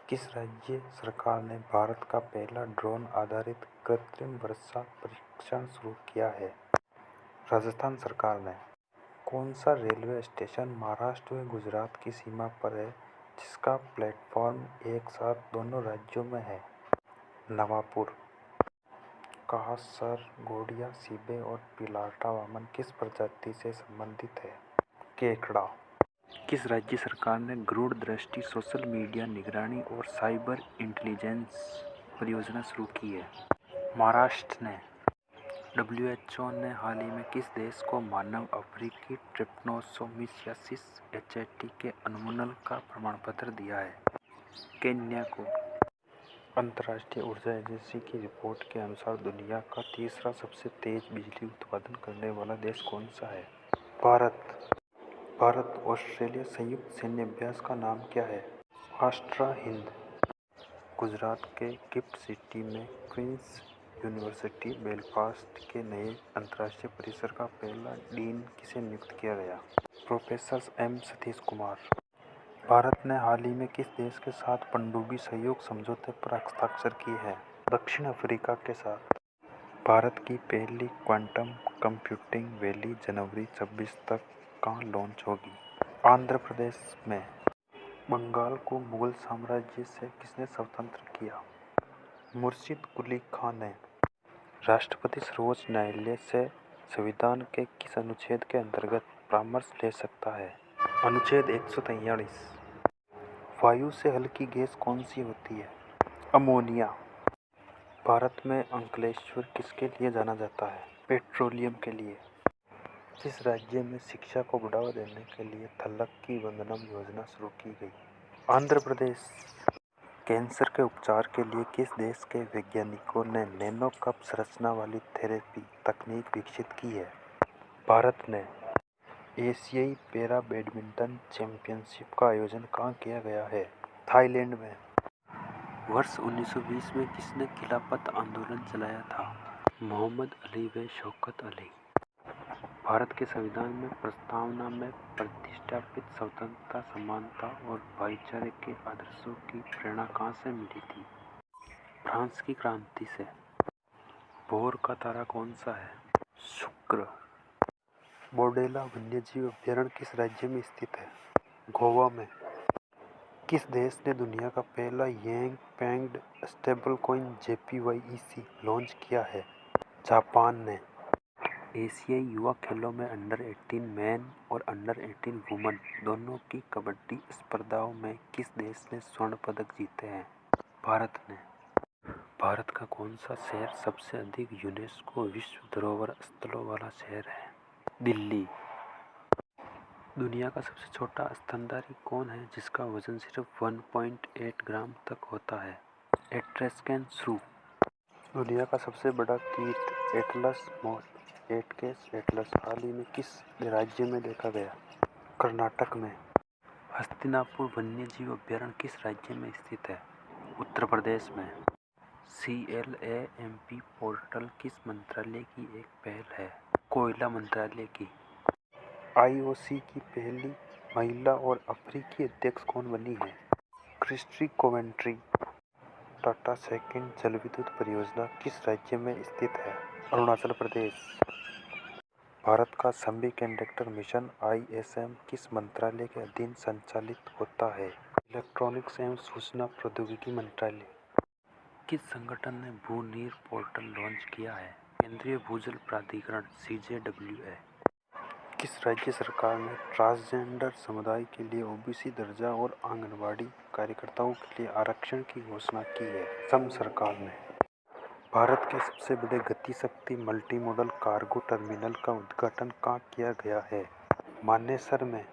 किस राज्य सरकार ने भारत का पहला ड्रोन आधारित कृत्रिम वर्षा परीक्षण शुरू किया है? राजस्थान सरकार ने। कौन सा रेलवे स्टेशन महाराष्ट्र व गुजरात की सीमा पर है जिसका प्लेटफॉर्म एक साथ दोनों राज्यों में है? नवापुर। कासर गोडिया सीबे और पिलाटा वामन किस प्रजाति से संबंधित है? केकड़ा। किस राज्य सरकार ने गरुड़ दृष्टि सोशल मीडिया निगरानी और साइबर इंटेलिजेंस परियोजना शुरू की है? महाराष्ट्र ने। WHO ने हाल ही में किस देश को मानव अफ्रीकी ट्रिप्नोसोमियासिस HAT के उन्मूलन का प्रमाण पत्र दिया है? केन्या को। अंतर्राष्ट्रीय ऊर्जा एजेंसी की रिपोर्ट के अनुसार दुनिया का तीसरा सबसे तेज बिजली उत्पादन करने वाला देश कौन सा है? भारत ऑस्ट्रेलिया संयुक्त सैन्य अभ्यास का नाम क्या है? आस्ट्रा हिंद। गुजरात के गिफ्ट सिटी में क्वींस यूनिवर्सिटी बेलफास्ट के नए अंतर्राष्ट्रीय परिसर का पहला डीन किसे नियुक्त किया गया? Professor M Satish Kumar. भारत ने हाल ही में किस देश के साथ पनडुब्बी सहयोग समझौते पर हस्ताक्षर किए हैं? दक्षिण अफ्रीका के साथ। भारत की पहली क्वांटम कंप्यूटिंग वैली जनवरी 26 तक कहाँ लॉन्च होगी? आंध्र प्रदेश में। बंगाल को मुगल साम्राज्य से किसने स्वतंत्र किया? मुर्शिद कुली खान ने। राष्ट्रपति सर्वोच्च न्यायालय से संविधान के किस अनुच्छेद के अंतर्गत परामर्श ले सकता है? अनुच्छेद 143। वायु से हल्की गैस कौन सी होती है? अमोनिया। भारत में अंकलेश्वर किसके लिए जाना जाता है? पेट्रोलियम के लिए। किस राज्य में शिक्षा को बढ़ावा देने के लिए थलक की वंदनम योजना शुरू की गई? आंध्र प्रदेश। कैंसर के उपचार के लिए किस देश के वैज्ञानिकों ने नैनो कप संरचना वाली थेरेपी तकनीक विकसित की है? भारत ने। एशियाई पैरा बैडमिंटन चैंपियनशिप का आयोजन कहाँ किया गया है? थाईलैंड में। वर्ष 1920 में किसने खिलाफत आंदोलन चलाया था? मोहम्मद अली व शौकत अली। भारत के संविधान में प्रस्तावना में प्रतिष्ठापित स्वतंत्रता, समानता और भाईचारे के आदर्शों की प्रेरणा कहाँ से मिली थी? फ्रांस की क्रांति से। भोर का तारा कौन सा है? शुक्र। बोडेला वन्यजीव अभयारण्य किस राज्य में स्थित है? गोवा में। किस देश ने दुनिया का पहला yen pegged stable coin JPYEC launch किया है? जापान ने। एशियाई युवा खेलों में अंडर-18 मेन और अंडर-18 वुमेन दोनों की कबड्डी स्पर्धाओं में किस देश ने स्वर्ण पदक जीते हैं? भारत ने। भारत का कौन सा शहर सबसे अधिक यूनेस्को विश्व धरोहर स्थलों वाला शहर है? दिल्ली। दुनिया का सबसे छोटा स्तनधारी कौन है जिसका वजन सिर्फ 1.8 ग्राम तक होता है? एट्रस्कैन श्रू। दुनिया का सबसे बड़ा कीट एटलस एटलस हाल ही में किस राज्य में देखा गया? कर्नाटक में। हस्तिनापुर वन्यजीव अभयारण्य किस राज्य में स्थित है? उत्तर प्रदेश में। CLAMP पोर्टल किस मंत्रालय की एक पहल है? कोयला मंत्रालय की। IOC की पहली महिला और अफ्रीकी अध्यक्ष कौन बनी है? Christie Coventry. टाटा सेकंड जलविद्युत परियोजना किस राज्य में स्थित है? अरुणाचल प्रदेश। भारत का सेमीकंडक्टर मिशन ISM किस मंत्रालय के अधीन संचालित होता है? इलेक्ट्रॉनिक्स एवं सूचना प्रौद्योगिकी मंत्रालय। किस संगठन ने भू नीर पोर्टल लॉन्च किया है? केंद्रीय भूजल प्राधिकरण CJWA। किस राज्य सरकार ने ट्रांसजेंडर समुदाय के लिए OBC दर्जा और आंगनबाड़ी कार्यकर्ताओं के लिए आरक्षण की घोषणा की है? असम सरकार ने। भारत के सबसे बड़े गति शक्ति मल्टी मॉडल कार्गो टर्मिनल का उद्घाटन कहाँ किया गया है? मानेसर में।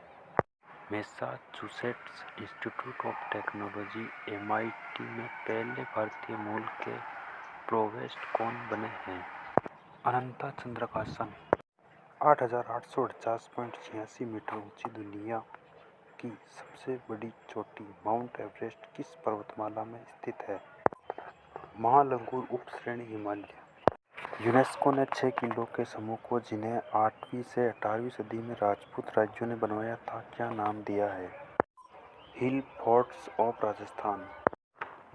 Massachusetts institute of technology MIT में पहले भारतीय मूल के प्रोवेस्ट कौन बने हैं? अनंता चंद्रकासन। 8,849.86 मीटर ऊंची दुनिया की सबसे बड़ी चोटी माउंट एवरेस्ट किस पर्वतमाला में स्थित है? महालंगूर उपश्रेणी हिमालय। यूनेस्को ने 6 किलों के समूह को जिन्हें 8वीं से 18वीं सदी में राजपूत राज्यों ने बनवाया था क्या नाम दिया है? हिल फोर्ट्स ऑफ राजस्थान।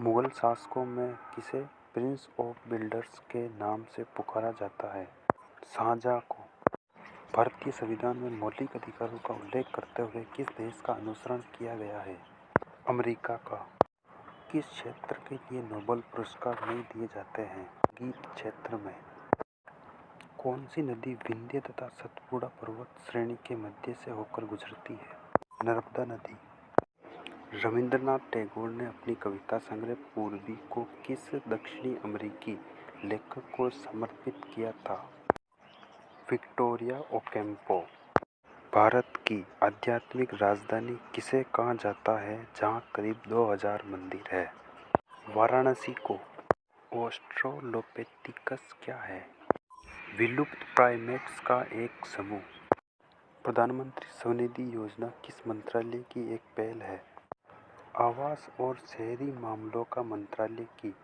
मुगल शासकों में किसे प्रिंस ऑफ बिल्डर्स के नाम से पुकारा जाता है? शाहजहां को। भारतीय संविधान में मौलिक अधिकारों का उल्लेख करते हुए किस देश का अनुसरण किया गया है? अमेरिका का। किस क्षेत्र के लिए नोबेल पुरस्कार नहीं दिए जाते हैं? संगीत क्षेत्र में। कौन सी नदी विंध्य तथा सतपुड़ा पर्वत श्रेणी के मध्य से होकर गुजरती है? नर्मदा नदी। रविंद्रनाथ टैगोर ने अपनी कविता संग्रह पूर्वी को किस दक्षिणी अमेरिकी लेखक को समर्पित किया था? विक्टोरिया ओकेम्पो। भारत की आध्यात्मिक राजधानी किसे कहा जाता है जहाँ करीब 2000 मंदिर है? वाराणसी को। ऑस्ट्रेलोपिथेकस क्या है? विलुप्त प्राइमेट्स का एक समूह। प्रधानमंत्री स्वनिधि योजना किस मंत्रालय की एक पहल है? आवास और शहरी मामलों का मंत्रालय की